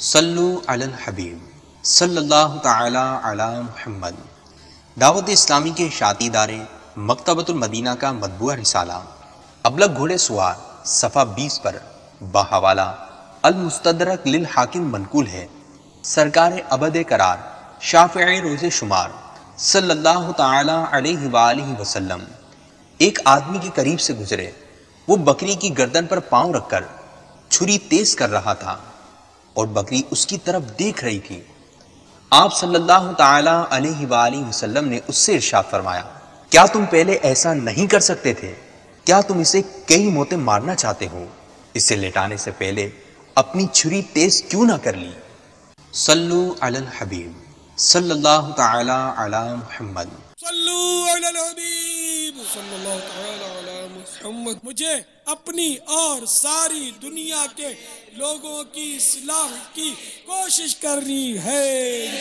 صلو علی الحبیب صلی اللہ تعالی علی محمد۔ دعوت اسلامی کے اشاعتی ادارے مکتبۃ المدینہ کا مطبوعہ رسالہ ابلغ گھوڑے سوار صفحہ 20 پر بحوالہ المستدرک للحاکم منقول ہے۔ سرکار ابد قرار شافع روز شمار صلی اللہ تعالی علیہ وآلہ وسلم ایک آدمی کے قریب سے گزرے۔ وہ بکری کی گردن پر پاؤں رکھ کر چھری تیز کر رہا تھا اور بکری اس کی طرف دیکھ رہی تھی۔ آپ صلی اللہ تعالی علیہ وآلہ وسلم نے اس سے ارشاد فرمایا، کیا تم پہلے ایسا نہیں کر سکتے تھے؟ کیا تم اسے کئی موتیں مارنا چاہتے ہو؟ اسے لٹانے سے پہلے اپنی چھری تیز کیوں نہ کر لی؟ صلو علی الحبیب صلی اللہ تعالی علی محمد۔ صلو علی الحبیب صلی اللہ تعالی علی محمد۔ مجھے اپنی اور ساری دنیا کے لوگوں کی اصلاح کی کوشش کرنی ہے۔